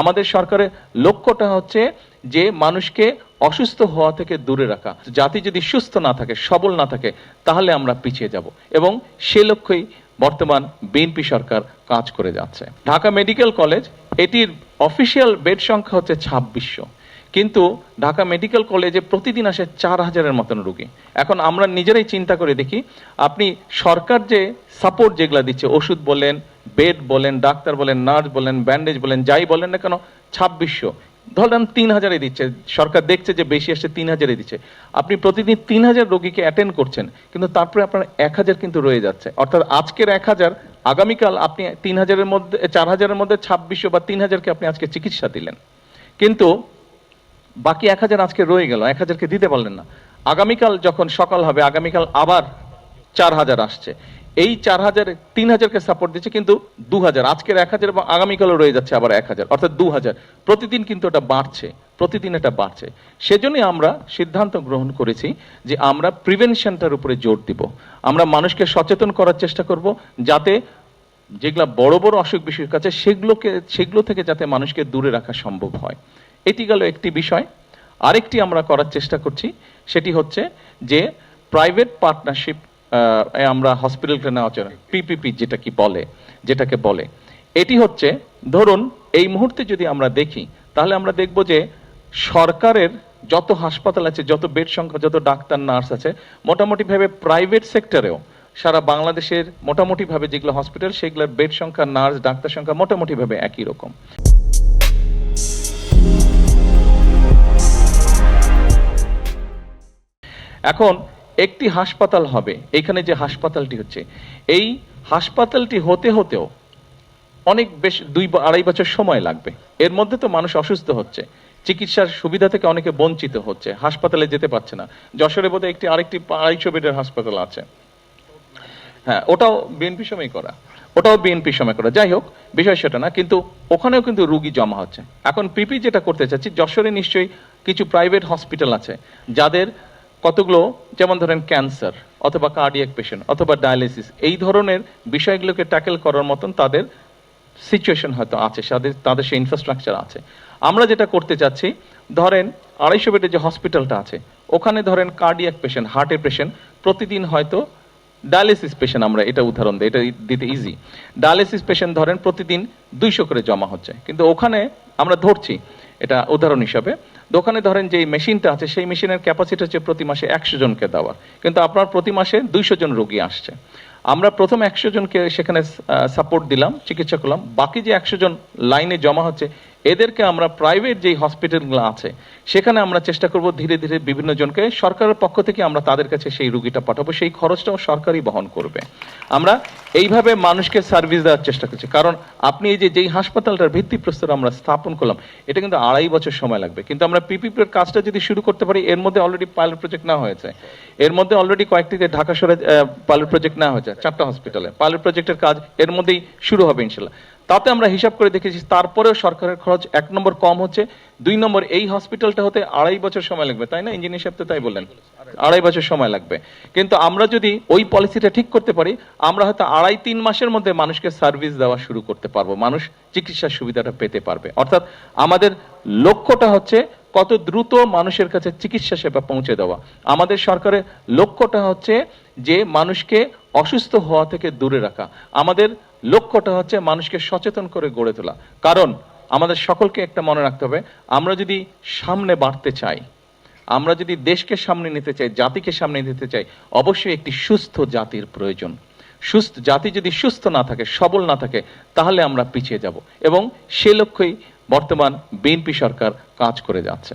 আমাদের সরকারের লক্ষ্যটা হচ্ছে যে মানুষকে অসুস্থ হওয়া থেকে দূরে রাখা। জাতি যদি সুস্থ না থাকে, সবল না থাকে, তাহলে আমরা পিছিয়ে যাব এবং সে লক্ষ্যেই বর্তমান বিএনপি সরকার কাজ করে যাচ্ছে। ঢাকা মেডিকেল কলেজ, এটির অফিসিয়াল বেড সংখ্যা হচ্ছে 2600, কিন্তু ঢাকা মেডিকেল কলেজে প্রতিদিন আসে 4000-এর মতন রোগী। এখন আমরা নিজেরাই চিন্তা করে দেখি, আপনি সরকার যে সাপোর্ট যেগুলা দিচ্ছে, ওষুধ বলেন, বেড বলেন, ডাক্তার বলেন, নার্স বলেন, ব্যান্ডেজ বলেন, যাই বলেন না কেন, 2600, ধরেন 3000-এ দিচ্ছে, সরকার দেখছে যে বেশি আসছে, 3000-এ দিচ্ছে। আপনি প্রতিদিন 3000 রোগীকে অ্যাটেন্ড করছেন, কিন্তু তারপরে আপনার 1000 কিন্তু রয়ে যাচ্ছে। অর্থাৎ আজকের 1000, আগামীকাল আপনি 3000-এর মধ্যে, 4000-এর মধ্যে 2600 বা 3000-কে আপনি আজকে চিকিৎসা দিলেন, কিন্তু বাকি 1000 আজকে রয়ে গেল, 1000-কে দিতে পারলেন না। আগামীকাল যখন সকাল হবে, আগামীকাল আবার 4000 আসছে, এই 4000, 3000-কে সাপোর্ট দিচ্ছে, কিন্তু 2000, আজকের 1000 এবং আগামীকালও রয়ে যাচ্ছে আবার 1000, অর্থাৎ 2000 প্রতিদিন কিন্তু এটা বাড়ছে, প্রতিদিন এটা বাড়ছে। সেজন্যই আমরা সিদ্ধান্ত গ্রহণ করেছি যে আমরা প্রিভেনশনটার উপরে জোর দিব। আমরা মানুষকে সচেতন করার চেষ্টা করব, যাতে যেগুলা বড় বড় অসুখ বিসুখ আছে সেগুলো থেকে যাতে মানুষকে দূরে রাখা সম্ভব হয়। এটি গেল একটি বিষয়। আরেকটি আমরা করার চেষ্টা করছি, সেটি হচ্ছে যে প্রাইভেট পার্টনারশিপ আমরা হসপিটালকে নেওয়া হচ্ছে, পিপিপি যেটাকে বলে, এটি হচ্ছে, ধরুন এই মুহূর্তে যদি আমরা দেখি, তাহলে আমরা দেখব যে সরকারের যত হাসপাতাল আছে, যত বেড সংখ্যা, যত ডাক্তার নার্স আছে, মোটামুটি ভাবে প্রাইভেট সেক্টরেও সারা বাংলাদেশের মোটামুটি ভাবে যেগুলো হসপিটাল, সেগুলোর বেড সংখ্যা, নার্স, ডাক্তার সংখ্যা মোটামুটি ভাবে একই রকম। এখন একটি হাসপাতাল হবে, এখানে যে হাসপাতালটি হচ্ছে, এই হাসপাতালটি হতেও অনেক বেশ 2-2.5 বছর সময় লাগবে। এর মধ্যে তো মানুষ অসুস্থ হচ্ছে, চিকিৎসার সুবিধা থেকে অনেকে বঞ্চিত হচ্ছে, হাসপাতালে যেতে পারছে না। যশোরে বোধহয় আরেকটি 250 বেডের হাসপাতাল আছে, হ্যাঁ, ওটাও বিএনপি সময় করা, যাই হোক, বিষয় সেটা না, কিন্তু ওখানেও কিন্তু রোগী জমা হচ্ছে। এখন পিপি যেটা করতে চাচ্ছি, যশোরে নিশ্চয়ই কিছু প্রাইভেট হসপিটাল আছে যাদের কতগুলো, যেমন ধরেন ক্যান্সার অথবা কার্ডিয়াক পেশেন্ট অথবা ডায়ালিসিস, এই ধরনের বিষয়গুলোকে ট্যাকেল করার মতন তাদের সিচুয়েশন হয়তো আছে, তাদের সেই ইনফ্রাস্ট্রাকচার আছে। আমরা যেটা করতে চাচ্ছি, ধরেন 250 বেডের যে হসপিটালটা আছে, ওখানে ধরেন কার্ডিয়াক পেশেন্ট, হার্টের পেশেন্ট, প্রতিদিন হয়তো ডায়ালিসিস পেশেন্ট, আমরা এটা উদাহরণ দিই, এটা দিতে ইজি, ডায়ালিসিস পেশেন্ট ধরেন প্রতিদিন 200 করে জমা হচ্ছে, কিন্তু ওখানে আমরা ধরছি এটা উদাহরণ হিসাবে, দোকানে ধরেন যে মেশিনটা আছে, সেই মেশিনের ক্যাপাসিটি হচ্ছে প্রতি মাসে 100 জনকে দেওয়ার, কিন্তু আপনার প্রতি মাসে 200 জন রোগী আসছে। আমরা প্রথম 100 জনকে সেখানে সাপোর্ট দিলাম, চিকিৎসা করলাম, বাকি যে 100 জন লাইনে জমা হচ্ছে, এদেরকে আমরা প্রাইভেট যেই হসপিটালগুলো আছে সেখানে আমরা চেষ্টা করব ধীরে ধীরে বিভিন্ন জনকে, সরকারের পক্ষ থেকে আমরা তাদের কাছে সেই রোগীটা পাঠাবো, সেই খরচটাও সরকারই বহন করবে। আমরা এইভাবে মানুষকে সার্ভিস দেওয়ার চেষ্টা করছি, কারণ আপনি এই যেই হাসপাতালটার ভিত্তিপ্রস্তর আমরা স্থাপন করলাম, এটা কিন্তু 2.5 বছর সময় লাগবে, কিন্তু আমরা পিপিপির কাজটা যদি শুরু করতে পারি, এর মধ্যে অলরেডি পাইলট প্রজেক্ট নেওয়া হয়েছে, এর মধ্যে অলরেডি কয়েকটিতে ঢাকা শহরে পাইলট প্রজেক্ট নেওয়া হয়েছে, 4টা হসপিটালে পাইলট প্রজেক্টের কাজ এর মধ্যেই শুরু হবে ইনশাল্লাহ। তাতে আমরা হিসাব করে দেখেছি, তারপরেও সরকারের খরচ 1 নম্বর কম হচ্ছে, 2 নম্বর এই হসপিটালটা হতে 2.5 বছর সময় লাগবে, তাই না ইঞ্জিনিয়ার সাহেব? তো তাই বললেন, 2.5 বছর সময় লাগবে, কিন্তু আমরা যদি ওই পলিসিটা ঠিক করতে পারি, আমরা হয়তো 2.5-3 মাসের মধ্যে মানুষকে সার্ভিস দেওয়া শুরু করতে পারবো, মানুষ চিকিৎসার সুবিধাটা পেতে পারবে। অর্থাৎ আমাদের লক্ষ্যটা হচ্ছে কত দ্রুত মানুষের কাছে চিকিৎসা সেবা পৌঁছে দেওয়া। আমাদের সরকারের লক্ষ্যটা হচ্ছে যে মানুষকে অসুস্থ হওয়া থেকে দূরে রাখা। আমাদের লক্ষ্যটা হচ্ছে মানুষকে সচেতন করে গড়ে তোলা। কারণ আমাদের সকলকে একটা মনে রাখতে হবে, আমরা যদি সামনে বাড়তে চাই, আমরা যদি দেশকে সামনে নিতে চাই, জাতিকে সামনে নিতে চাই, অবশ্যই একটি সুস্থ জাতির প্রয়োজন। সুস্থ জাতি যদি সুস্থ না থাকে, সবল না থাকে, তাহলে আমরা পিছিয়ে যাব এবং সে লক্ষ্যেই বর্তমান বিএনপি সরকার কাজ করে যাচ্ছে।